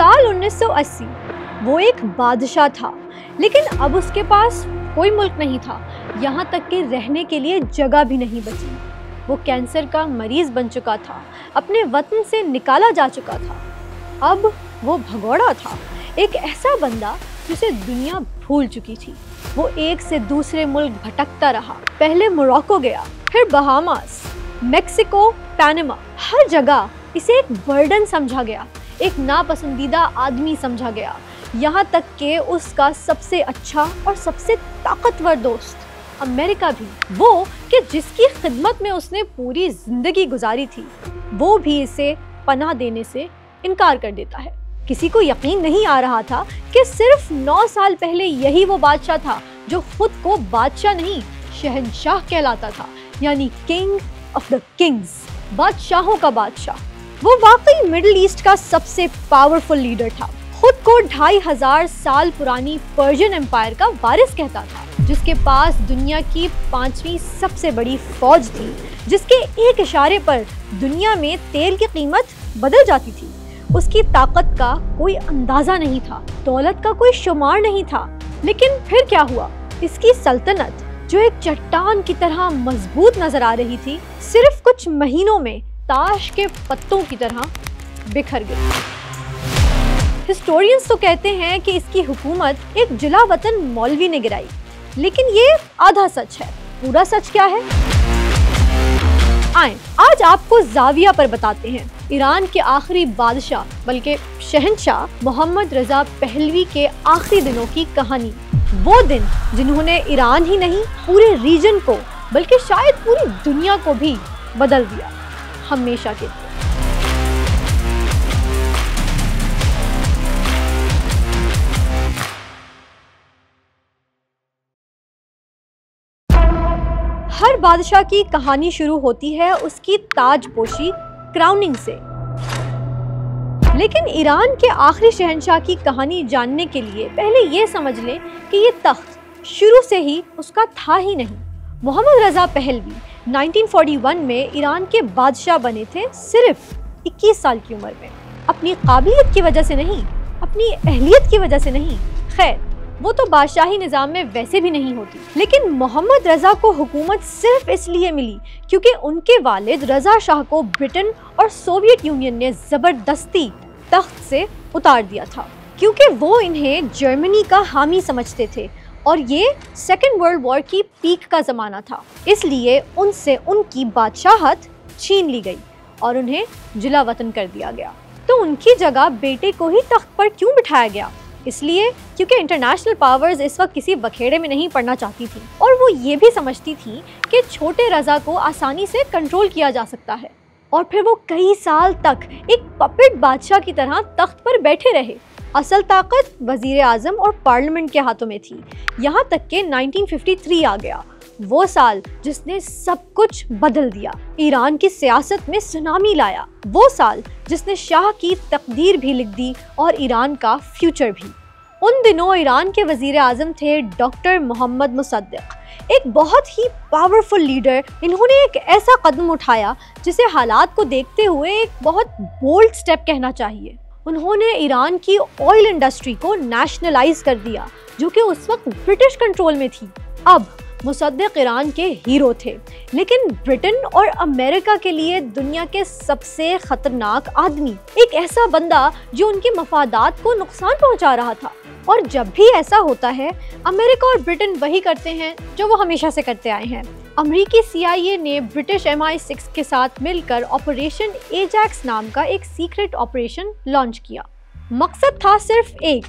साल 1980 वो एक बादशाह था, लेकिन अब उसके पास कोई मुल्क नहीं था, यहाँ तक कि रहने के लिए जगह भी नहीं बची। वो कैंसर का मरीज बन चुका था, अपने वतन से निकाला जा चुका था। अब वो भगोड़ा था, एक ऐसा बंदा जिसे दुनिया भूल चुकी थी। वो एक से दूसरे मुल्क भटकता रहा। पहले मोरक्को गया, फिर बहामास, मेक्सिको, पनामा। हर जगह इसे एक बर्डन समझा गया, एक नापसंदीदा आदमी समझा गया, यहाँ तक कि उसका सबसे अच्छा और सबसे ताकतवर दोस्त अमेरिका भी, वो कि जिसकी खिदमत में उसने पूरी जिंदगी गुजारी थी, वो भी इसे पनाह देने से इनकार कर देता है। किसी को यकीन नहीं आ रहा था कि सिर्फ 9 साल पहले यही वो बादशाह था जो खुद को बादशाह नहीं, शहंशाह कहलाता था, यानी किंग ऑफ द किंग्स, बादशाहों का बादशाह। वो वाकई मिडिल ईस्ट का सबसे पावरफुल लीडर था। खुद को 2500 साल पुरानी पर्शियन एम्पायर का वारिस कहता था, जिसके पास दुनिया की 5वीं सबसे बड़ी फौज थी, जिसके एक इशारे पर दुनिया में तेल की कीमत बदल जाती थी। उसकी ताकत का कोई अंदाजा नहीं था, दौलत का कोई शुमार नहीं था। लेकिन फिर क्या हुआ? इसकी सल्तनत, जो एक चट्टान की तरह मजबूत नजर आ रही थी, सिर्फ कुछ महीनों में ताश के पत्तों की तरह बिखर गई। हिस्टोरियंस तो कहते हैं कि इसकी हुकूमत एक जिला वतन मौलवी ने गिराई, लेकिन ये आधा सच है। पूरा सच क्या है? आए आज आपको जाविया पर बताते हैं। ईरान के आखिरी बादशाह बल्कि शहंशाह मोहम्मद रजा पहलवी के आखिरी दिनों की कहानी। वो दिन जिन्होंने ईरान ही नहीं पूरे रीजन को बल्कि शायद पूरी दुनिया को भी बदल दिया, हमेशा के लिए। हर बादशाह की कहानी शुरू होती है उसकी ताजपोशी, क्राउनिंग से। लेकिन ईरान के आखिरी शहंशाह की कहानी जानने के लिए पहले ये समझ लें कि ये तख्त शुरू से ही उसका था ही नहीं। मोहम्मद रजा पहलवी 1941 में ईरान के बादशाह बने थे, सिर्फ 21 साल की उम्र में। अपनी काबिलियत की वजह से नहीं, अपनी अहलियत की वजह से नहीं, खैर वो तो बादशाही निज़ाम में वैसे भी नहीं होती। लेकिन मोहम्मद रजा को हुकूमत सिर्फ इसलिए मिली क्योंकि उनके वालिद रजा शाह को ब्रिटेन और सोवियत यूनियन ने ज़बरदस्ती तख्त से उतार दिया था, क्योंकि वो इन्हें जर्मनी का हामी समझते थे और ये सेकेंड वर्ल्ड वॉर की पीक का ज़माना था। इसलिए उनसे उनकी बादशाहत छीन ली गई और उन्हें जिला वतन कर दिया गया। तो उनकी जगह बेटे को ही तख्त पर क्यों बिठाया गया? इसलिए क्योंकि इंटरनेशनल पावर्स इस वक्त किसी बखेड़े में नहीं पड़ना चाहती थी, और वो ये भी समझती थी कि छोटे रजा को आसानी से कंट्रोल किया जा सकता है। और फिर वो कई साल तक एक पपेट बादशाह की तरह तख्त पर बैठे रहे। असल ताकत वजीर आज़म और पार्लियामेंट के हाथों में थी, यहाँ तक कि 1953 आ गया, वो साल जिसने सब कुछ बदल दिया, ईरान की सियासत में सुनामी लाया। वो साल जिसने शाह की तकदीर भी लिख दी और ईरान का फ्यूचर भी। उन दिनों ईरान के वजीर आज़म थे डॉक्टर मोहम्मद मुसद्दिक, एक बहुत ही पावरफुल लीडर। इन्होंने एक ऐसा कदम उठाया जिसे हालात को देखते हुए एक बहुत बोल्ड स्टेप कहना चाहिए। उन्होंने ईरान की ऑयल इंडस्ट्री को नेशनलाइज कर दिया, जो कि उस वक्त ब्रिटिश कंट्रोल में थी। अब मुसद्दिक ईरान के हीरो थे, लेकिन ब्रिटेन और अमेरिका के लिए दुनिया के सबसे खतरनाक आदमी, एक ऐसा बंदा जो उनके मफादात को नुकसान पहुंचा रहा था। और जब भी ऐसा होता है, अमेरिका और ब्रिटेन वही करते हैं जो वो हमेशा से करते आए हैं। अमेरिकी CIA ने ब्रिटिश MI6 के साथ मिलकर ऑपरेशन एजैक्स नाम का एक सीक्रेट ऑपरेशन लॉन्च किया। मकसद था सिर्फ एक,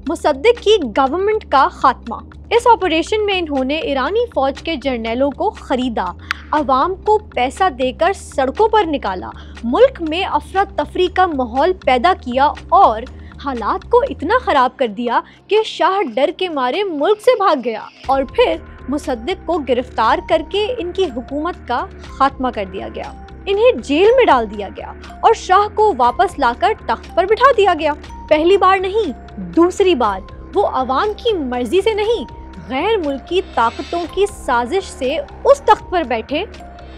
मुसद्दिक की गवर्नमेंट का खात्मा। इस ऑपरेशन में इन्होंने ईरानी फौज के जर्नैलों को खरीदा, अवाम को पैसा देकर सड़कों पर निकाला, मुल्क में अफरा तफरी का माहौल पैदा किया और हालात को इतना ख़राब कर दिया कि शाह डर के मारे मुल्क से भाग गया। और फिर मुसद्दिक को गिरफ्तार करके इनकी हुकूमत का खात्मा कर दिया गया, इन्हें जेल में डाल दिया गया और शाह को वापस लाकर तख्त पर बिठा दिया गया। पहली बार नहीं, दूसरी बार वो अवाम की मर्जी से नहीं, गैर मुल्की ताकतों की साजिश से उस तख्त पर बैठे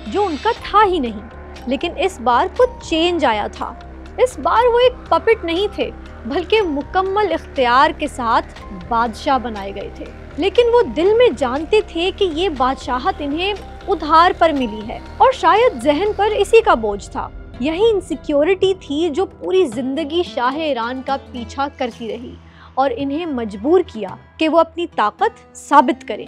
जो उनका था ही नहीं। लेकिन इस बार कुछ चेंज आया था। इस बार वो एक पपेट नहीं थे, बल्कि मुकम्मल इख्तियार के साथ बादशाह बनाए गए थे। लेकिन वो दिल में जानते थे कि ये बादशाहत इन्हें उधार पर मिली है और शायद जहन पर इसी का बोझ था। यही इनसिक्योरिटी थी जो पूरी जिंदगी शाह ईरान का पीछा करती रही और इन्हें मजबूर किया कि वो अपनी ताकत साबित करें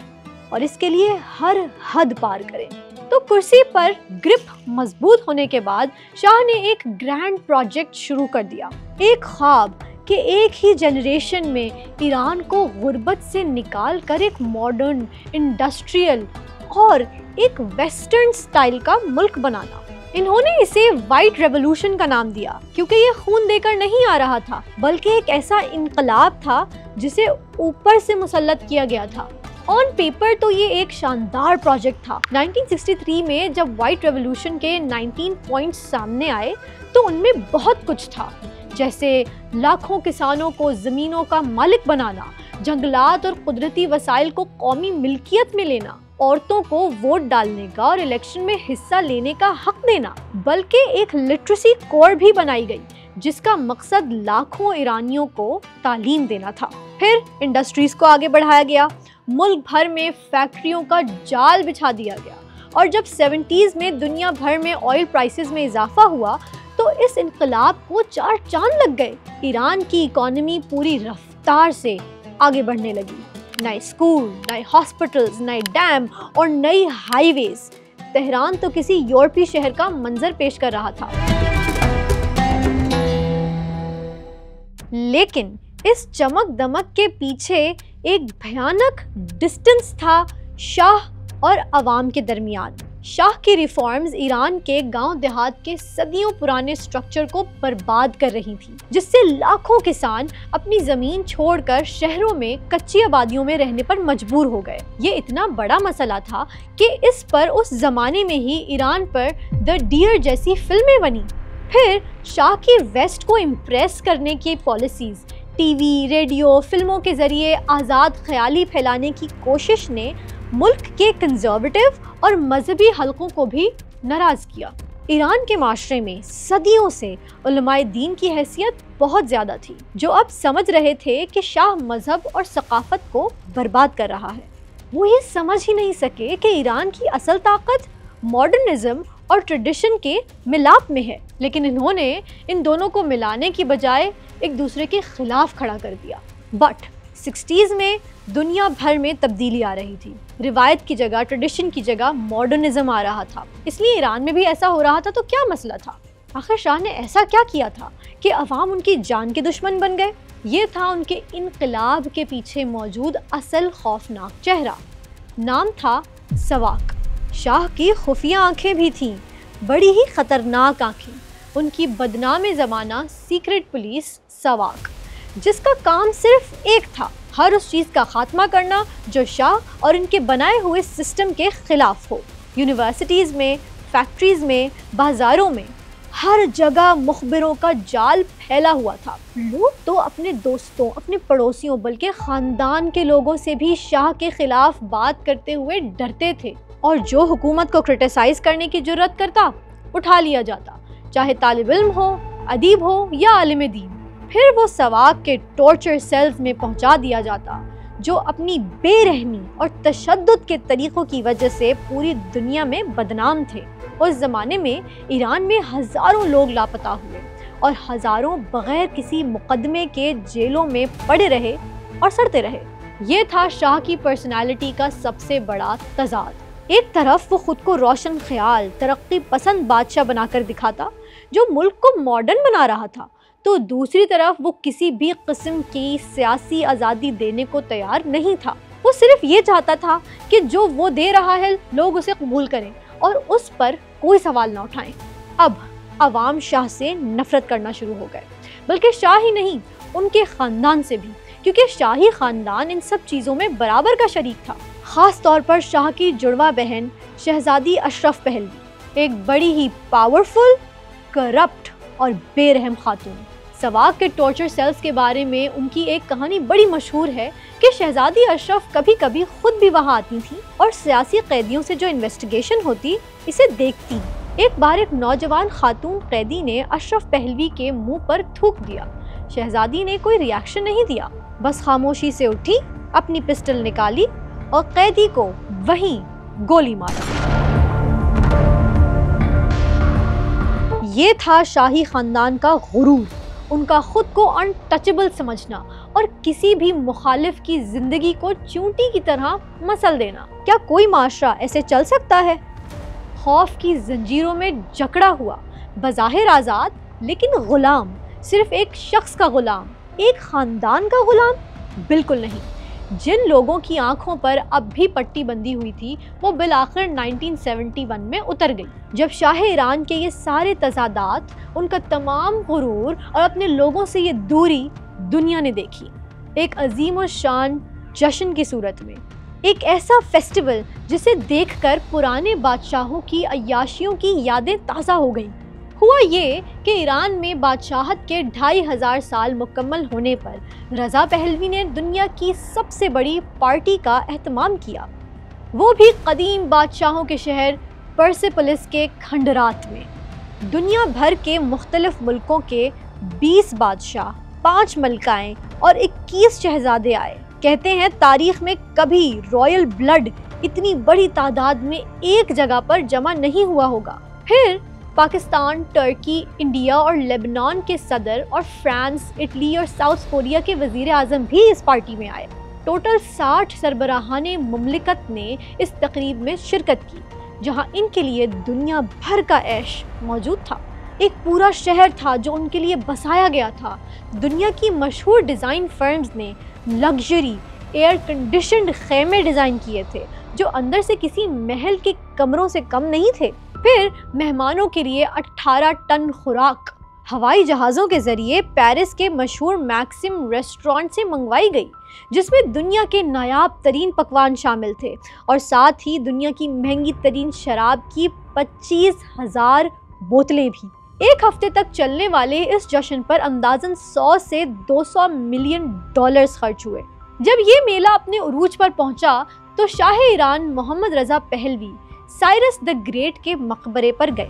और इसके लिए हर हद पार करें। तो कुर्सी पर ग्रिप मजबूत होने के बाद शाह ने एक ग्रैंड प्रोजेक्ट शुरू कर दिया, एक ख्वाब कि एक ही जनरेशन में ईरान को गुर्बत से निकाल कर एक मॉडर्न, इंडस्ट्रियल और एक वेस्टर्न स्टाइल का मुल्क बनाना। इन्होंने इसे व्हाइट रेवोल्यूशन का नाम दिया क्योंकि ये खून देकर नहीं आ रहा था, बल्कि एक ऐसा इनकलाब था जिसे ऊपर से मुसल्लत किया गया था। ऑन पेपर तो ये एक शानदार प्रोजेक्ट था। 1963 में जब व्हाइट रेवोल्यूशन के 19 पॉइंट्स सामने आए तो उनमें बहुत कुछ था, जैसे लाखों किसानों को ज़मीनों का मालिक बनाना, जंगलात और कुदरती वसाइल को कौमी मिल्कियत में लेना, औरतों को वोट डालने का और इलेक्शन में हिस्सा लेने का हक देना, बल्कि एक लिटरेसी कोर भी बनाई गई जिसका मकसद लाखों ईरानियों को तालीम देना था। फिर इंडस्ट्रीज को आगे बढ़ाया गया, मुल्क भर में फैक्ट्रियों का जाल बिछा दिया गया और जब 70s में दुनिया भर में ऑयल प्राइसेस में इजाफा हुआ तो इस इनकलाब को चार चांद लग गए। ईरान की इकोनॉमी पूरी रफ्तार से आगे बढ़ने लगी। नए स्कूल, नए हॉस्पिटल्स, नए डैम और नई हाईवेज। तेहरान तो किसी यूरोपीय शहर का मंजर पेश कर रहा था। लेकिन इस चमक दमक के पीछे एक भयानक डिस्टेंस था शाह और अवाम के दरमियान। शाह की रिफॉर्म्स ईरान के गांव देहात के सदियों पुराने स्ट्रक्चर को बर्बाद कर रही थी, जिससे लाखों किसान अपनी जमीन छोड़कर शहरों में कच्ची आबादियों में रहने पर मजबूर हो गए। ये इतना बड़ा मसला था कि इस पर उस जमाने में ही ईरान पर द डियर जैसी फिल्में बनी। फिर शाह की वेस्ट को इम्प्रेस करने की पॉलिसीज, टीवी, रेडियो, फिल्मों के जरिए आज़ाद ख्याली फैलाने की कोशिश ने मुल्क के कंजर्वेटिव और मजहबी हलकों को भी नाराज किया। ईरान के माशरे में सदियों से उलमाए दीन की हैसियत बहुत ज़्यादा थी, जो अब समझ रहे थे कि शाह मजहब और सकाफत को बर्बाद कर रहा है। वो ये समझ ही नहीं सके कि ईरान की असल ताकत मॉडर्निज्म और ट्रेडिशन के मिलाप में है, लेकिन इन्होंने इन दोनों को मिलाने की बजाय एक दूसरे के खिलाफ खड़ा कर दिया। बट 60s में दुनिया भर में तब्दीली आ रही थी। रिवायत की जगह, ट्रेडिशन की जगह मॉडर्निज्म आ रहा था। इसलिए ईरान में भी ऐसा हो रहा था। तो क्या मसला था? आखिर शाह ने ऐसा क्या किया था कि अवाम उनकी जान के दुश्मन बन गए? ये था उनके इनकलाब के पीछे मौजूद असल खौफनाक चेहरा। नाम था सवाक। शाह की खुफिया आंखें भी थीं, बड़ी ही खतरनाक आंखें। उनकी बदनाम ज़माना सीक्रेट पुलिस सवाक, जिसका काम सिर्फ एक था, हर उस चीज़ का खात्मा करना जो शाह और इनके बनाए हुए सिस्टम के खिलाफ हो। यूनिवर्सिटीज़ में, फैक्ट्रीज़ में, बाज़ारों में, हर जगह मुखबिरों का जाल फैला हुआ था। लोग तो अपने दोस्तों, अपने पड़ोसियों, बल्कि ख़ानदान के लोगों से भी शाह के खिलाफ बात करते हुए डरते थे और जो हुकूमत को क्रिटिसाइज़ करने की जुर्रत करता उठा लिया जाता, चाहे तालिब इल्म हो, अदीब हो या आलिम दीन। फिर वो सवाक के टॉर्चर सेल्स में पहुंचा दिया जाता, जो अपनी बेरहमी और तशद्दुद के तरीक़ों की वजह से पूरी दुनिया में बदनाम थे। उस ज़माने में ईरान में हज़ारों लोग लापता हुए और हज़ारों बग़ैर किसी मुकदमे के जेलों में पड़े रहे और सड़ते रहे। ये था शाह की पर्सनालिटी का सबसे बड़ा तज़ाद। एक तरफ वो ख़ुद को रोशन ख्याल, तरक्की पसंद बादशाह बनाकर दिखाता जो मुल्क को मॉडर्न बना रहा था, तो दूसरी तरफ वो किसी भी किस्म की सियासी आज़ादी देने को तैयार नहीं था। वो सिर्फ ये चाहता था कि जो वो दे रहा है लोग उसे कबूल करें और उस पर कोई सवाल ना उठाएं। अब अवाम शाह से नफरत करना शुरू हो गए, बल्कि शाह ही नहीं, उनके ख़ानदान से भी, क्योंकि शाही ख़ानदान इन सब चीज़ों में बराबर का शरीक था। ख़ास तौर पर शाह की जुड़वा बहन शहज़ादी अशरफ पहलवी, एक बड़ी ही पावरफुल, करप्ट और बेरहम खातून। सवाक के टॉर्चर सेल्स के बारे में उनकी एक कहानी बड़ी मशहूर है कि शहज़ादी अशरफ कभी कभी खुद भी वहाँ आती थी और सियासी कैदियों से जो इन्वेस्टिगेशन होती इसे देखती। एक बार एक नौजवान खातून कैदी ने अशरफ पहलवी के मुंह पर थूक दिया, शहजादी ने कोई रिएक्शन नहीं दिया, बस खामोशी से उठी, अपनी पिस्टल निकाली और कैदी को वहीं गोली मारा। ये था शाही खानदान का गुरूर, उनका खुद को अनटचेबल समझना और किसी भी मुखालिफ की जिंदगी को चूंटी की तरह मसल देना। क्या कोई माशरा ऐसे चल सकता है? खौफ की जंजीरों में जकड़ा हुआ, बज़ाहिर आज़ाद लेकिन गुलाम, सिर्फ एक शख्स का गुलाम, एक ख़ानदान का गुलाम? बिल्कुल नहीं। जिन लोगों की आंखों पर अब भी पट्टी बंदी हुई थी वो बिलाखिर 1971 में उतर गई, जब शाह ईरान के ये सारे तज़ादात, उनका तमाम गुरूर और अपने लोगों से ये दूरी दुनिया ने देखी। एक अजीम और शान जश्न की सूरत में, एक ऐसा फेस्टिवल जिसे देखकर पुराने बादशाहों की अय्याशियों की यादें ताज़ा हो गईं। हुआ ये कि ईरान में बादशाहत के 2500 साल मुकम्मल होने पर रज़ा पहलवी ने दुनिया की सबसे बड़ी पार्टी का एहतमाम किया, वो भी कदीम बादशाहों के शहर पर्सेपोलिस के खंडरात में। दुनिया भर के मुख्तलिफ मुल्कों के 20 बादशाह, 5 मलकाएं और 21 शहजादे आए। कहते हैं तारीख में कभी रॉयल ब्लड इतनी बड़ी तादाद में एक जगह पर जमा नहीं हुआ होगा। फिर पाकिस्तान, टर्की, इंडिया और लेबनान के सदर और फ्रांस, इटली और साउथ कोरिया के वज़ीर आज़म भी इस पार्टी में आए। टोटल 60 सरबराहाने मुमलिकत ने इस तकरीब में शिरकत की, जहां इनके लिए दुनिया भर का ऐश मौजूद था। एक पूरा शहर था जो उनके लिए बसाया गया था। दुनिया की मशहूर डिज़ाइन फर्म्स ने लग्जरी एयर कंडीशन्ड खेमे डिज़ाइन किए थे जो अंदर से किसी महल के कमरों से कम नहीं थे। फिर मेहमानों के लिए 18 टन खुराक हवाई जहाज़ों के ज़रिए पेरिस के मशहूर मैक्सिम रेस्टोरेंट से मंगवाई गई, जिसमें दुनिया के नायाब तरीन पकवान शामिल थे और साथ ही दुनिया की महंगी तरीन शराब की 25,000 बोतलें भी। एक हफ्ते तक चलने वाले इस जश्न पर अंदाज़न 100 से 200 मिलियन डॉलर्स खर्च हुए। जब ये मेला अपने उरूज पर पहुंचा तो Shah Iran Mohammad Reza Pahlavi Cyrus the great के मकबरे पर गए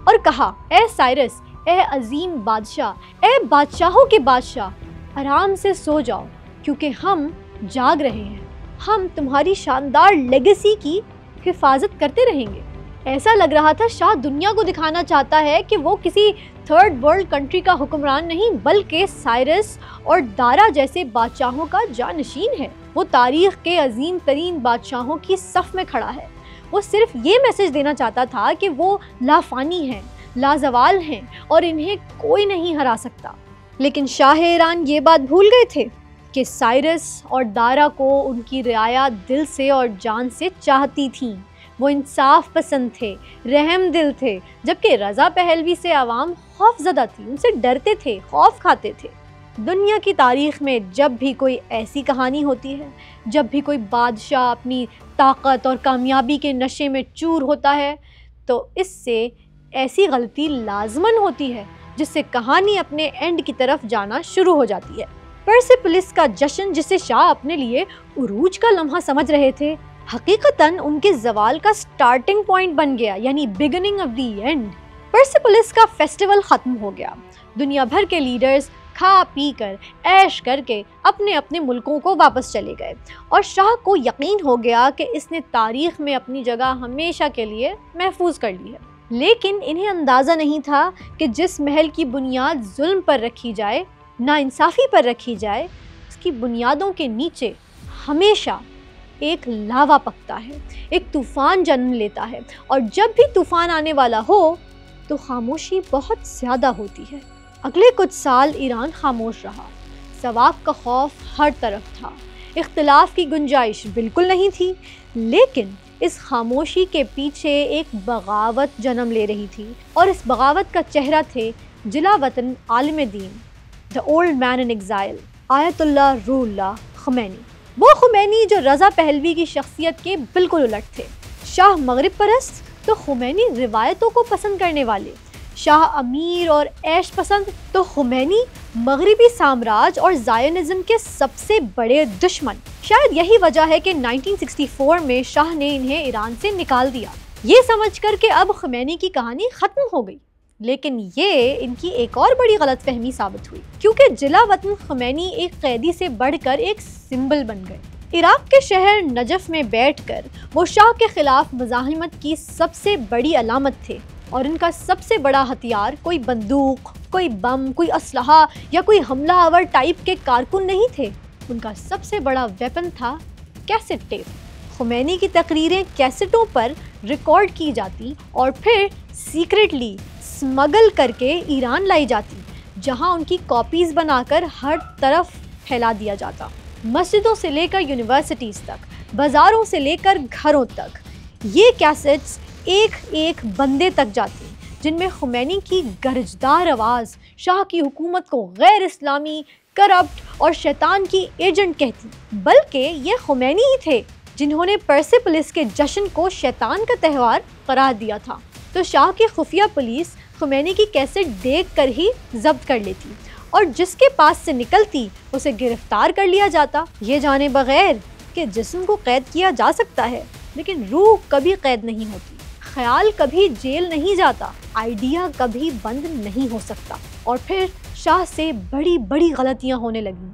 और कहा, ए साइरस, ए अजीम बादशाह, ए बादशाहों के बादशाह, आराम से सो जाओ क्योंकि हम जाग रहे हैं। हम तुम्हारी शानदार लेगेसी की हिफाजत करते रहेंगे। ऐसा लग रहा था शाह दुनिया को दिखाना चाहता है कि वो किसी थर्ड वर्ल्ड कंट्री का हुक्मरान नहीं बल्कि साइरस और दारा जैसे बादशाहों का जानशीन है। वो तारीख के अजीम तरीन बादशाहों की सफ में खड़ा है। वो सिर्फ ये मैसेज देना चाहता था कि वो लाफानी हैं, लाजवाल हैं और इन्हें कोई नहीं हरा सकता। लेकिन शाह ईरान ये बात भूल गए थे कि साइरस और दारा को उनकी रियाया दिल से और जान से चाहती थीं। वो इंसाफ पसंद थे, रहम दिल थे, जबकि रज़ा पहलवी से आवाम खौफज़दा थी, उनसे डरते थे, खौफ खाते थे। दुनिया की तारीख़ में जब भी कोई ऐसी कहानी होती है, जब भी कोई बादशाह अपनी ताकत और कामयाबी के नशे में चूर होता है, तो इससे ऐसी गलती लाजमन होती है जिससे कहानी अपने एंड की तरफ जाना शुरू हो जाती है। पर्सेपोलिस का जश्न, जिसे शाह अपने लिए उरूज का लम्हा समझ रहे थे, हकीकतन उनके जवाल का स्टार्टिंग पॉइंट बन गया, यानी beginning of the end. Persepolis का फेस्टिवल ख़त्म हो गया। दुनिया भर के लीडर्स खा पी कर ऐश करके अपने अपने मुल्कों को वापस चले गए और शाह को यकीन हो गया कि इसने तारीख़ में अपनी जगह हमेशा के लिए महफूज कर ली है। लेकिन इन्हें अंदाज़ा नहीं था कि जिस महल की बुनियाद जुल्म पर रखी जाए, नाइंसाफ़ी पर रखी जाए, उसकी बुनियादों के नीचे हमेशा एक लावा पकता है, एक तूफ़ान जन्म लेता है और जब भी तूफ़ान आने वाला हो तो खामोशी बहुत ज़्यादा होती है। अगले कुछ साल ईरान खामोश रहा। सवाब का खौफ हर तरफ था, इख्तिलाफ की गुंजाइश बिल्कुल नहीं थी, लेकिन इस खामोशी के पीछे एक बगावत जन्म ले रही थी और इस बगावत का चेहरा थे जिला वतन आलिम दीन, the old man in exile, Ayatollah Ruhollah Khomeini. वो ख़ुमैनी जो रज़ा पहलवी की शख्सियत के बिल्कुल उलट थे। शाह मगरिब परस्त तो ख़ुमैनी रिवायतों को पसंद करने वाले, शाह अमीर और ऐश पसंद तो ख़ुमैनी मगरिबी साम्राज्य और ज़ायनिज़्म के सबसे बड़े दुश्मन। शायद यही वजह है कि 1964 में शाह ने इन्हें ईरान से निकाल दिया, ये समझकर कि अब ख़ुमैनी की कहानी ख़त्म हो गई। लेकिन ये इनकी एक और बड़ी गलतफहमी साबित हुई, क्योंकि जिला वतन ख़ुमैनी एक कैदी से बढ़कर एक सिंबल बन गए। इराक के शहर नजफ में बैठकर वो शाह के खिलाफ मज़ाहिमत की सबसे बड़ी अलामत थे, और इनका सबसे बड़ा हथियार कोई बंदूक, कोई बम, कोई असलहा या कोई हमला आवर टाइप के कारकुन नहीं थे। उनका सबसे बड़ा वेपन था कैसेट टेप। ख़ुमैनी की तकरीरें कैसेटों पर रिकॉर्ड की जाती और फिर सीक्रेटली स्मगल करके ईरान लाई जाती, जहां उनकी कॉपीज़ बनाकर हर तरफ फैला दिया जाता। मस्जिदों से लेकर यूनिवर्सिटीज़ तक, बाज़ारों से लेकर घरों तक ये कैसेट्स एक एक बंदे तक जाती, जिनमें ख़ुमैनी की गरजदार आवाज़ शाह की हुकूमत को गैर इस्लामी, करप्ट और शैतान की एजेंट कहती। बल्कि ये ख़ुमैनी ही थे जिन्होंने पर्सेपोलिस के जश्न को शैतान का त्यौहार करार दिया था। तो शाह की खुफिया पुलिस ख़ुमैनी की कैसेट देख कर ही जब्त कर लेती, और जिसके पास से निकलती उसे गिरफ्तार कर लिया जाता, ये जाने बगैर कि जिस्म को कैद किया जा सकता है लेकिन रूह कभी कैद नहीं होती, ख्याल कभी जेल नहीं जाता, आइडिया कभी बंद नहीं हो सकता। और फिर शाह से बड़ी बड़ी गलतियां होने लगीं,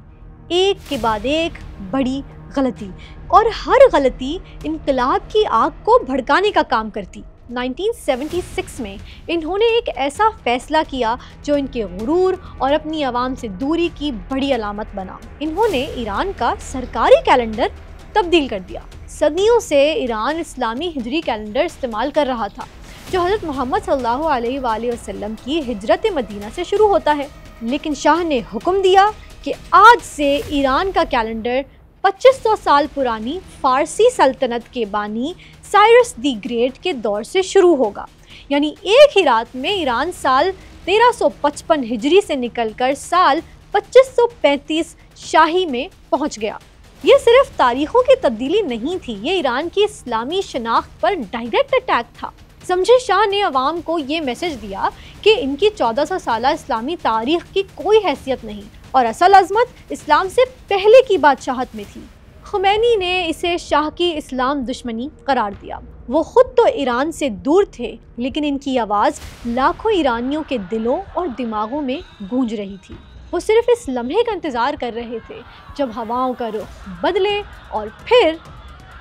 एक के बाद एक बड़ी गलती, और हर गलती इनकलाब की आग को भड़काने का काम करती। 1976 में इन्होंने एक ऐसा फैसला किया जो इनके गुरूर और अपनी आवाम से दूरी की बड़ी अलामत बना। इन्होंने ईरान का सरकारी कैलेंडर तब्दील कर दिया। सदियों से ईरान इस्लामी हिजरी कैलेंडर इस्तेमाल कर रहा था, जो हज़रत मोहम्मद सल्लल्लाहु अलैहि वसल्लम की हिजरत मदीना से शुरू होता है। लेकिन शाह ने हुक्म दिया कि आज से ईरान का कैलेंडर 2500 साल पुरानी फ़ारसी सल्तनत के बानी साइरस दी ग्रेट के दौर से शुरू होगा। यानी एक ही रात में ईरान साल 1355 हिजरी से निकलकर साल 2535 शाही में पहुंच गया। ये सिर्फ तारीखों की तब्दीली नहीं थी, ये ईरान की इस्लामी शनाख्त पर डायरेक्ट अटैक था। समझे, शाह ने अवाम को ये मैसेज दिया कि इनकी 1400 साल इस्लामी तारीख की कोई हैसियत नहीं, और असल अज़मत इस्लाम से पहले की बादशाहत में थी। ख़ुमैनी ने इसे शाह की इस्लाम दुश्मनी करार दिया। वो ख़ुद तो ईरान से दूर थे, लेकिन इनकी आवाज़ लाखों ईरानियों के दिलों और दिमागों में गूंज रही थी। वो सिर्फ इस लम्हे का इंतज़ार कर रहे थे जब हवाओं का रुख बदले, और फिर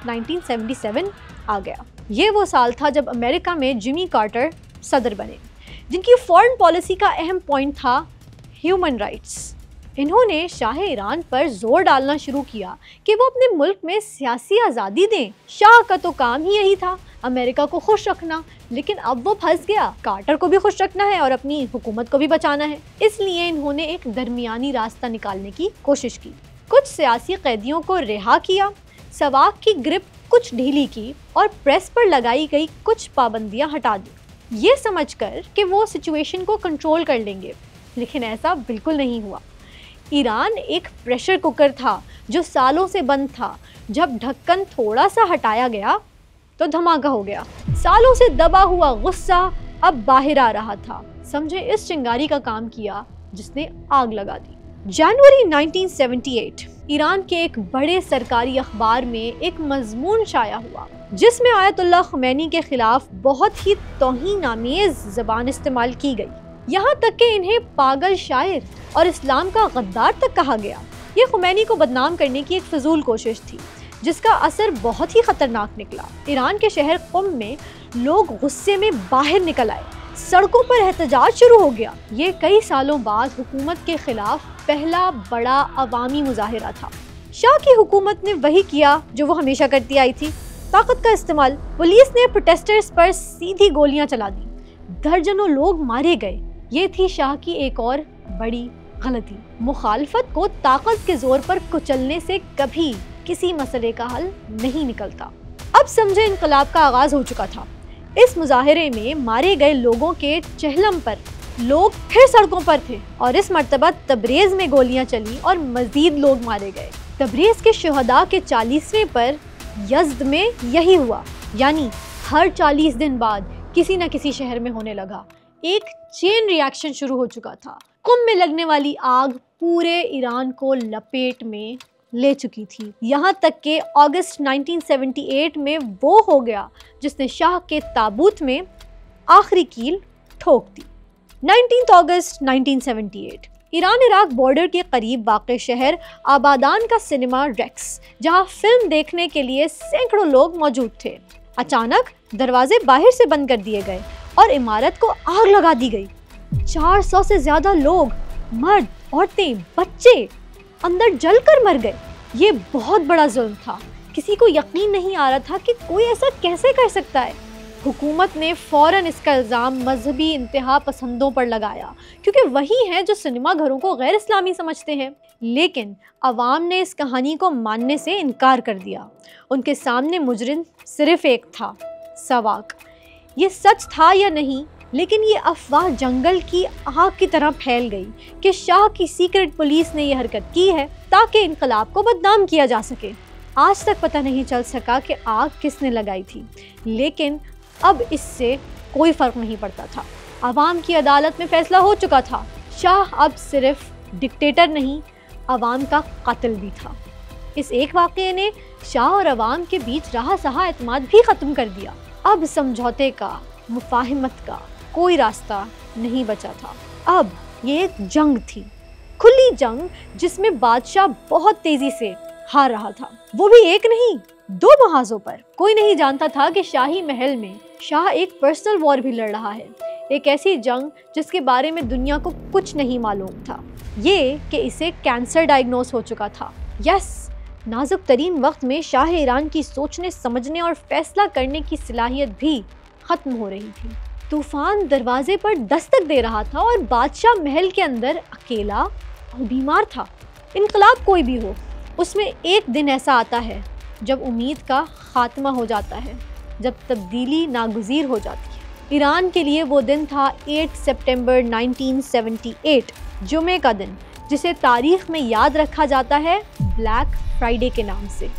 1977 आ गया। ये वो साल था जब अमेरिका में जिमी कार्टर सदर बने, जिनकी फॉरेन पॉलिसी का अहम पॉइंट था ह्यूमन राइट्स। इन्होंने शाह ईरान पर जोर डालना शुरू किया कि वो अपने मुल्क में सियासी आज़ादी दें। शाह का तो काम ही यही था, अमेरिका को खुश रखना, लेकिन अब वो फंस गया। कार्टर को भी खुश रखना है और अपनी हुकूमत को भी बचाना है। इसलिए इन्होंने एक दरमियानी रास्ता निकालने की कोशिश की। कुछ सियासी कैदियों को रिहा किया, सवाक की ग्रिप कुछ ढीली की, और प्रेस पर लगाई गई कुछ पाबंदियां हटा दी, ये समझकर कि वो सिचुएशन को कंट्रोल कर लेंगे। लेकिन ऐसा बिल्कुल नहीं हुआ। ईरान एक प्रेशर कुकर था जो सालों से बंद था। जब ढक्कन थोड़ा सा हटाया गया तो धमाका हो गया। सालों से दबा हुआ गुस्सा अब बाहर आ रहा था। समझे, इस चिंगारी का काम किया जिसने आग लगा दी। जनवरी 1978 ईरान के एक बड़े सरकारी अखबार में एक मजमून शाया हुआ जिसमें आयतुल्लाह ख़ुमैनी के खिलाफ बहुत ही तौहीन-आमेज़ ज़बान इस्तेमाल की गई। यहाँ तक कि इन्हें पागल शायर और इस्लाम का गद्दार तक कहा गया। ये ख़ुमैनी को बदनाम करने की एक फजूल कोशिश थी, जिसका असर बहुत ही ख़तरनाक निकला। ईरान के शहर क़ुम में लोग गुस्से में बाहर निकल आए, सड़कों पर एहतजाज शुरू हो गया। ये कई सालों बाद हुकूमत के खिलाफ पहला बड़ा अवामी मुजाहिरा था। शाह की हुकूमत ने वही किया जो वो हमेशा करती आई थी, ताकत का इस्तेमाल। पुलिस ने प्रोटेस्टर्स पर सीधी गोलियां चला दी, दर्जनों लोग मारे गए। ये थी शाह की एक और बड़ी गलती। मुखालफत को ताकत के जोर पर कुचलने से कभी किसी मसले का हल नहीं निकलता। अब समझे, इनकलाब का आगाज हो चुका था। इस मुजाहिरे में मारे गए लोगों के चहलम पर लोग फिर सड़कों पर थे, और इस मर्तबा तबरेज़ में गोलियां चली और मजीद लोग मारे गए। तबरेज़ के शुहदा के 40वें पर यज़्द में यही हुआ। यानी हर 40 दिन बाद किसी न किसी शहर में होने लगा। एक चेन रिएक्शन शुरू हो चुका था। कुम में लगने वाली आग पूरे ईरान को लपेट में ले चुकी थी। यहाँ तक कि अगस्त 1978 में वो हो गया जिसने शाह के ताबूत में आखिरी कील ठोक दी। 19 अगस्त 1978 ईरान इराक बॉर्डर के करीब वाक़ शहर आबादान का सिनेमा रेक्स, जहां फिल्म देखने के लिए सैकड़ों लोग मौजूद थे। अचानक दरवाजे बाहर से बंद कर दिए गए और इमारत को आग लगा दी गई। 400 से ज्यादा लोग, मर्द, औरतें, बच्चे अंदर जलकर मर गए। ये बहुत बड़ा जुल्म था। किसी को यकीन नहीं आ रहा था कि कोई ऐसा कैसे कर सकता है। हुकूमत ने फ़ौरन इसका इल्ज़ाम मजहबी इंतहा पसंदों पर लगाया, क्योंकि वही हैं जो सिनेमा घरों को गैर इस्लामी समझते हैं। लेकिन अवाम ने इस कहानी को मानने से इनकार कर दिया। उनके सामने मुजरिम सिर्फ एक था, सवाक। ये सच था या नहीं, लेकिन ये अफवाह जंगल की आग की तरह फैल गई कि शाह की सीक्रेट पुलिस ने यह हरकत की है ताकि इनकलाब को बदनाम किया जा सके। आज तक पता नहीं चल सका कि आग किसने लगाई थी, लेकिन अब इससे कोई फ़र्क नहीं पड़ता था। अवाम की अदालत में फैसला हो चुका था। शाह अब सिर्फ डिक्टेटर नहीं, अवाम का कातिल भी था। इस एक वाक़ये ने शाह और अवाम के बीच रहा सहा एतमाद भी ख़त्म कर दिया। अब समझौते का, मुफाहिमत का कोई रास्ता नहीं बचा था। अब ये एक जंग थी, खुली जंग, जिसमें बादशाह बहुत तेज़ी से हार रहा था, वो भी एक नहीं, 2 महाजों पर। कोई नहीं जानता था कि शाही महल में शाह एक पर्सनल वॉर भी लड़ रहा है, एक ऐसी जंग जिसके बारे में दुनिया को कुछ नहीं मालूम था। ये कि इसे कैंसर डायग्नोस हो चुका था। यस, नाजुक तरीन वक्त में शाह ईरान की सोचने, समझने और फैसला करने की सलाहियत भी ख़त्म हो रही थी। तूफान दरवाजे पर दस्तक दे रहा था और बादशाह महल के अंदर अकेला और बीमार था। इनकलाब कोई भी हो, उसमें एक दिन ऐसा आता है जब उम्मीद का खात्मा हो जाता है, जब तब्दीली नागुज़ीर हो जाती है। ईरान के लिए वो दिन था 8 सितंबर 1978, जुमे का दिन, जिसे तारीख़ में याद रखा जाता है ब्लैक फ्राइडे के नाम से।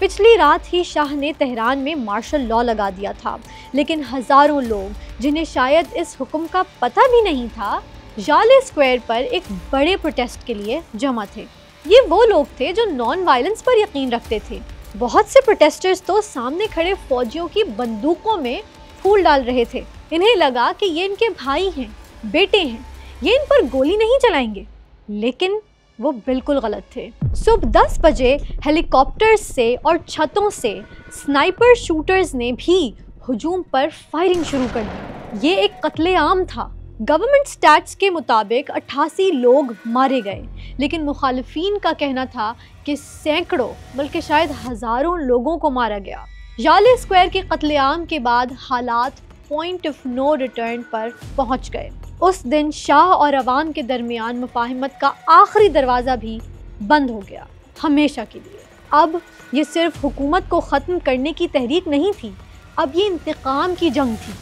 पिछली रात ही शाह ने तेहरान में मार्शल लॉ लगा दिया था, लेकिन हज़ारों लोग, जिन्हें शायद इस हुक्म का पता भी नहीं था, जाले स्क्वायर पर एक बड़े प्रोटेस्ट के लिए जमा थे। ये वो लोग थे जो नॉन वायलेंस पर यकीन रखते थे। बहुत से प्रोटेस्टर्स तो सामने खड़े फौजियों की बंदूकों में फूल डाल रहे थे। इन्हें लगा कि ये इनके भाई हैं, बेटे हैं, ये इन पर गोली नहीं चलाएंगे। लेकिन वो बिल्कुल गलत थे। सुबह 10 बजे हेलीकॉप्टर्स से और छतों से स्नाइपर शूटर्स ने भी हुजूम पर फायरिंग शुरू कर दी। ये एक कत्लेआम था। गवर्नमेंट स्टैट्स के मुताबिक 88 लोग मारे गए, लेकिन मुखालिफिन का कहना था कि सैकड़ों बल्कि शायद हज़ारों लोगों को मारा गया। जाले स्क्वायर के कत्लेआम के बाद हालात पॉइंट ऑफ नो रिटर्न पर पहुंच गए। उस दिन शाह और अवाम के दरमियान मुफाहिमत का आखिरी दरवाज़ा भी बंद हो गया, हमेशा के लिए। अब ये सिर्फ हुकूमत को ख़त्म करने की तहरीक नहीं थी, अब ये इंतकाम की जंग थी।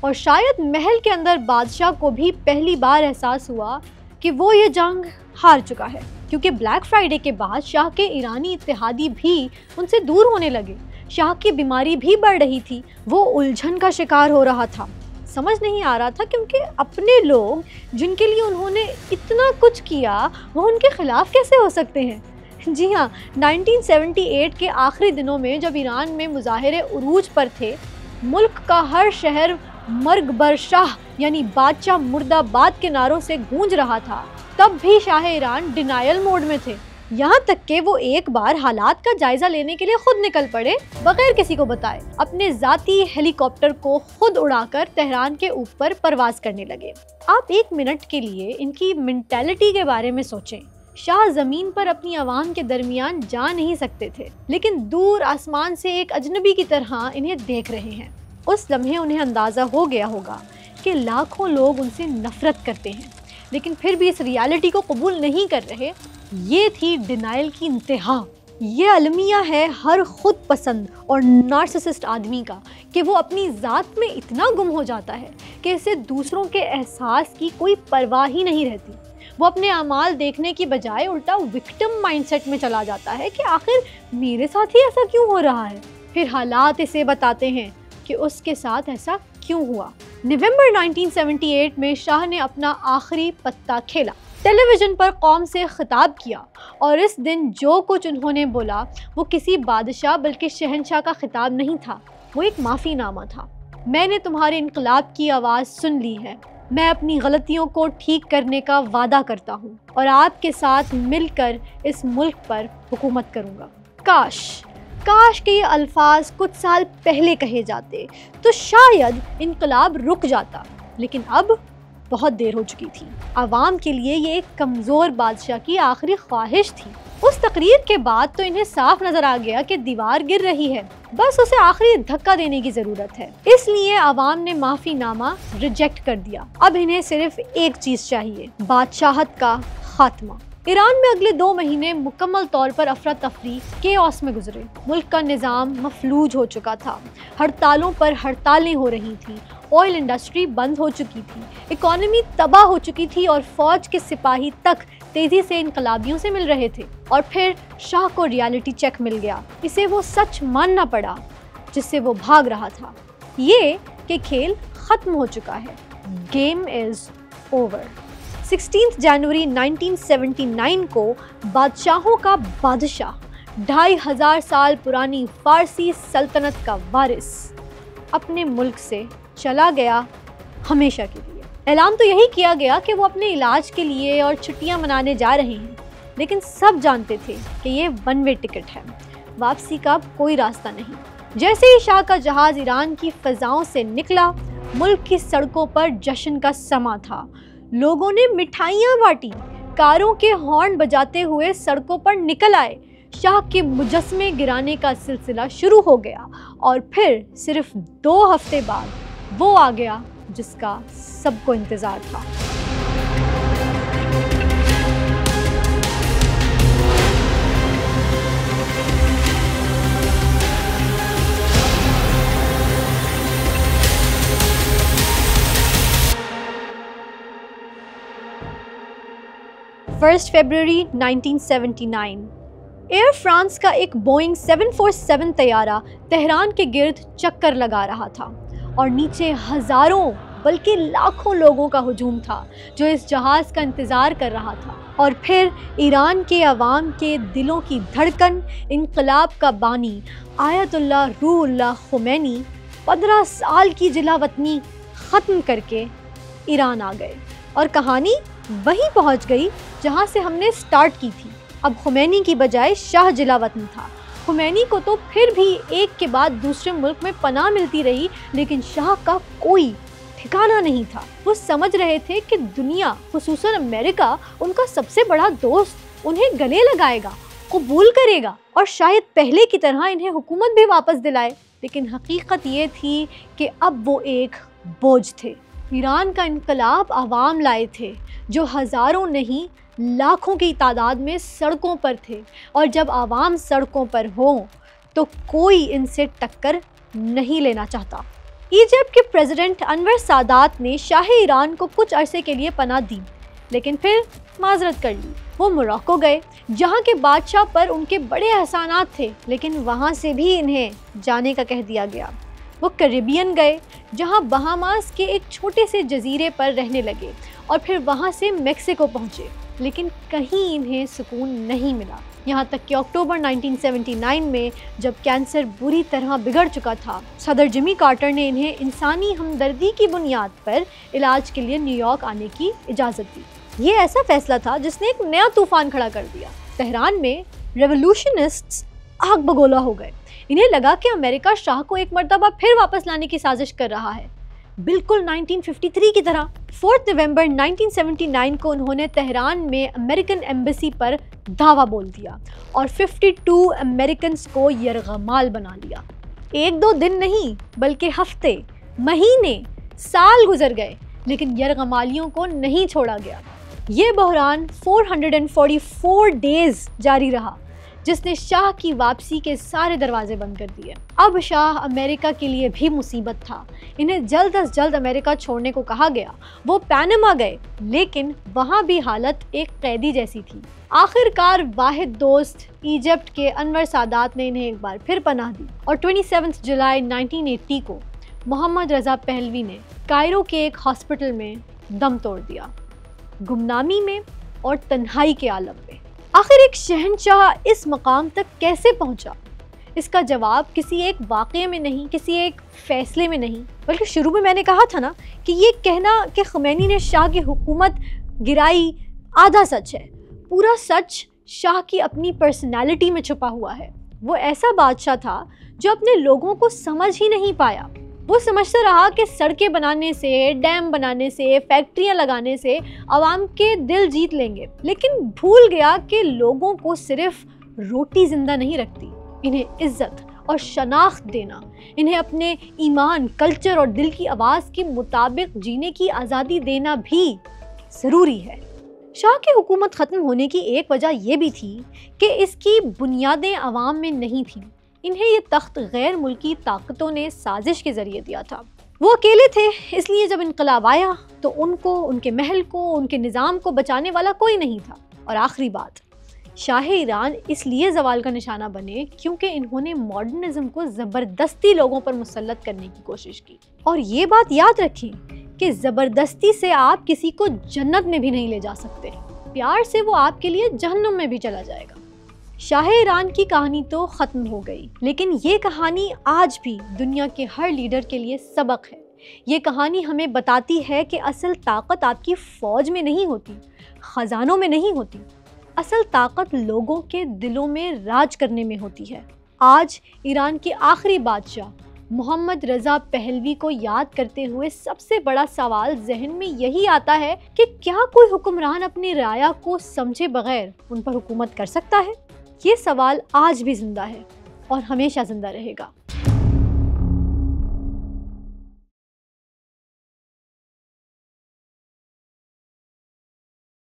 और शायद महल के अंदर बादशाह को भी पहली बार एहसास हुआ कि वो ये जंग हार चुका है, क्योंकि ब्लैक फ्राइडे के बाद शाह के ईरानी इत्तेहादी भी उनसे दूर होने लगे। शाह की बीमारी भी बढ़ रही थी, वो उलझन का शिकार हो रहा था। समझ नहीं आ रहा था कि उनके अपने लोग, जिनके लिए उन्होंने इतना कुछ किया, वो उनके खिलाफ कैसे हो सकते हैं। जी हाँ, 1978 के आखिरी दिनों में जब ईरान में मुजाहिरे उरूज पर थे, मुल्क का हर शहर मर्ग बर शाह यानी बादशाह मुर्दाबाद के नारों से गूंज रहा था, तब भी शाह ईरान डिनायल मोड में थे। यहाँ तक कि वो एक बार हालात का जायजा लेने के लिए खुद निकल पड़े, बगैर किसी को बताए। अपने जाती हेलीकॉप्टर को खुद उड़ाकर तेहरान के ऊपर परवाज करने लगे। आप एक मिनट के लिए इनकी मेंटालिटी के बारे में सोचें। शाह ज़मीन पर अपनी आवाम के दरमियान जा नहीं सकते थे, लेकिन दूर आसमान से एक अजनबी की तरह इन्हें देख रहे हैं। उस लम्हे उन्हें अंदाज़ा हो गया होगा कि लाखों लोग उनसे नफ़रत करते हैं, लेकिन फिर भी इस रियलिटी को कबूल नहीं कर रहे। ये थी डिनाइल की इंतहा। ये अलमिया है हर खुद पसंद और नार्सिसिस्ट आदमी का कि वो अपनी ज़ात में इतना गुम हो जाता है कि इसे दूसरों के एहसास की कोई परवाह ही नहीं रहती। वो अपने अमाल देखने की बजाय उल्टा विक्टिम माइंडसेट में चला जाता है कि आखिर मेरे साथ ही ऐसा क्यों हो रहा है। फिर हालात इसे बताते हैं कि उसके साथ ऐसा क्यों हुआ। नवंबर 1978 में शाह ने अपना आखिरी पत्ता खेला, टेलीविज़न पर कौम से खिताब किया, और इस दिन जो कुछ उन्होंने बोला वो किसी बादशाह बल्कि शहंशाह का खिताब नहीं था, वो एक माफ़ीनामा था। मैंने तुम्हारे इनकलाब की आवाज़ सुन ली है। मैं अपनी गलतियों को ठीक करने का वादा करता हूँ और आपके साथ मिलकर इस मुल्क पर हुकूमत करूँगा। काश काश के ये अल्फाज कुछ साल पहले कहे जाते तो शायद इनकलाब रुक जाता, लेकिन अब बहुत देर हो चुकी थी। आवाम के लिए ये एक कमज़ोर बादशाह की आखिरी ख्वाहिश थी। उस तकरीर के बाद तो इन्हें साफ नजर आ गया कि दीवार गिर रही है, बस उसे आखिरी धक्का देने की जरूरत है। इसलिए आवाम ने माफीनामा रिजेक्ट कर दिया। अब इन्हें सिर्फ एक चीज चाहिए, बादशाहत का खात्मा। ईरान में अगले 2 महीने मुकम्मल तौर पर अफरा तफरी केओस में गुजरे। मुल्क का निज़ाम मफलूज हो चुका था, हड़तालों पर हड़तालें हो रही थी, ऑयल इंडस्ट्री बंद हो चुकी थी, इकॉनमी तबाह हो चुकी थी और फौज के सिपाही तक तेजी से इनकलाबियों से मिल रहे थे। और फिर शाह को रियलिटी चेक मिल गया। इसे वो सच मानना पड़ा जिससे वो भाग रहा था, ये कि खेल खत्म हो चुका है। Game is over. 16 जनवरी 1979 को बादशाहों का बादशाह, 2500 साल पुरानी फारसी सल्तनत का वारिस अपने मुल्क से चला गया हमेशा के लिए। ऐलान तो यही किया गया कि वो अपने इलाज के लिए और छुट्टियां मनाने जा रहे हैं, लेकिन सब जानते थे कि ये वन वे टिकट है, वापसी का कोई रास्ता नहीं। जैसे ही शाह का जहाज़ ईरान की फ़ज़ाओं से निकला, मुल्क की सड़कों पर जश्न का समा था। लोगों ने मिठाइयाँ बांटी, कारों के हॉर्न बजाते हुए सड़कों पर निकल आए। शाह के मुजस्मे गिराने का सिलसिला शुरू हो गया और फिर सिर्फ 2 हफ्ते बाद वो आ गया जिसका सबको इंतज़ार था। फर्स्ट फरवरी 1979 एयर फ्रांस का एक बोइंग 747 तैयारा तेहरान के गिर्द चक्कर लगा रहा था और नीचे हज़ारों बल्कि लाखों लोगों का हुजूम था जो इस जहाज़ का इंतज़ार कर रहा था। और फिर ईरान के अवाम के दिलों की धड़कन, इनकलाब का बानी आयतुल्लाह रूहुल्लाह खुमैनी 15 साल की जिलावतनी ख़त्म करके ईरान आ गए और कहानी वहीं पहुंच गई जहां से हमने स्टार्ट की थी। अब खुमैनी की बजाय शाह जिलावतन था। खुमैनी को तो फिर भी एक के बाद दूसरे मुल्क में पनाह मिलती रही, लेकिन शाह का कोई ठिकाना नहीं था। वो समझ रहे थे कि दुनिया, खुसूसन अमेरिका, उनका सबसे बड़ा दोस्त, उन्हें गले लगाएगा, कबूल करेगा और शायद पहले की तरह इन्हें हुकूमत भी वापस दिलाए। लेकिन हकीकत ये थी कि अब वो एक बोझ थे। ईरान का इनकलाब आवाम लाए थे जो हज़ारों नहीं लाखों की तादाद में सड़कों पर थे, और जब आवाम सड़कों पर हों तो कोई इनसे टक्कर नहीं लेना चाहता। इजिप्ट के प्रेसिडेंट अनवर सादात ने शाह ईरान को कुछ अरसे के लिए पनाह दी, लेकिन फिर माजरत कर ली। वो मोरक्को गए जहाँ के बादशाह पर उनके बड़े एहसानात थे, लेकिन वहाँ से भी इन्हें जाने का कह दिया गया। वो कैरिबियन गए जहाँ बहामास के एक छोटे से जजीरे पर रहने लगे और फिर वहाँ से मेक्सिको पहुँचे, लेकिन कहीं इन्हें सुकून नहीं मिला। यहाँ तक कि अक्टूबर 1979 में जब कैंसर बुरी तरह बिगड़ चुका था, सदर जिमी कार्टर ने इन्हें इंसानी हमदर्दी की बुनियाद पर इलाज के लिए न्यूयॉर्क आने की इजाज़त दी। ये ऐसा फैसला था जिसने एक नया तूफान खड़ा कर दिया। तेहरान में रेवोल्यूशनिस्ट्स आग बगोला हो गए। इन्हें लगा कि अमेरिका शाह को एक मर्तबा फिर वापस लाने की साजिश कर रहा है, बिल्कुल 1953 की तरह। 4 नवंबर 1979 को उन्होंने तेहरान में अमेरिकन एम्बेसी पर धावा बोल दिया और 52 अमेरिकन को यरगमाल बना लिया। 1-2 दिन नहीं बल्कि हफ्ते, महीने, साल गुजर गए, लेकिन यरगमालियों को नहीं छोड़ा गया। ये बहरान 444 डेज जारी रहा, जिसने शाह की वापसी के सारे दरवाजे बंद कर दिए। अब शाह अमेरिका के लिए भी मुसीबत था। इन्हें जल्द अज जल्द अमेरिका छोड़ने को कहा गया। वो पैनामा गए, लेकिन वहाँ भी हालत एक कैदी जैसी थी। आखिरकार वाहिद दोस्त इजिप्ट के अनवर सादात ने इन्हें एक बार फिर पनाह दी और 27 जुलाई 1980 को मोहम्मद रज़ा पहलवी ने कायरो के एक हॉस्पिटल में दम तोड़ दिया, गुमनामी में और तन्हाई के आलम में। आखिर एक शहंशाह इस मकाम तक कैसे पहुंचा? इसका जवाब किसी एक वाक़ये में नहीं, किसी एक फ़ैसले में नहीं, बल्कि शुरू में मैंने कहा था ना कि ये कहना कि ख़ुमैनी ने शाह की हुकूमत गिराई आधा सच है। पूरा सच शाह की अपनी पर्सनैलिटी में छुपा हुआ है। वो ऐसा बादशाह था जो अपने लोगों को समझ ही नहीं पाया। वो समझता रहा कि सड़कें बनाने से, डैम बनाने से, फैक्ट्रियां लगाने से आवाम के दिल जीत लेंगे, लेकिन भूल गया कि लोगों को सिर्फ रोटी जिंदा नहीं रखती, इन्हें इज्जत और शनाख्त देना, इन्हें अपने ईमान, कल्चर और दिल की आवाज़ के मुताबिक जीने की आज़ादी देना भी ज़रूरी है। शाह की हुकूमत ख़त्म होने की एक वजह यह भी थी कि इसकी बुनियादें आवाम में नहीं थीं। इन्हें ये तख्त गैर मुल्की ताकतों ने साजिश के ज़रिए दिया था। वो अकेले थे, इसलिए जब इनकलाब आया तो उनको, उनके महल को, उनके निज़ाम को बचाने वाला कोई नहीं था। और आखिरी बात, शाह ईरान इसलिए ज़वाल का निशाना बने क्योंकि इन्होंने मॉडर्निज़म को ज़बरदस्ती लोगों पर मुसल्लत करने की कोशिश की। और ये बात याद रखें कि ज़बरदस्ती से आप किसी को जन्नत में भी नहीं ले जा सकते, प्यार से वो आपके लिए जहन्नुम में भी चला जाएगा। शाह ईरान की कहानी तो ख़त्म हो गई, लेकिन ये कहानी आज भी दुनिया के हर लीडर के लिए सबक है। ये कहानी हमें बताती है कि असल ताकत आपकी फ़ौज में नहीं होती, ख़जानों में नहीं होती, असल ताकत लोगों के दिलों में राज करने में होती है। आज ईरान के आखिरी बादशाह मोहम्मद रज़ा पहलवी को याद करते हुए सबसे बड़ा सवाल जहन में यही आता है कि क्या कोई हुक्मरान अपनी राया को समझे बगैर उन पर हुकूमत कर सकता है? ये सवाल आज भी जिंदा है और हमेशा जिंदा रहेगा।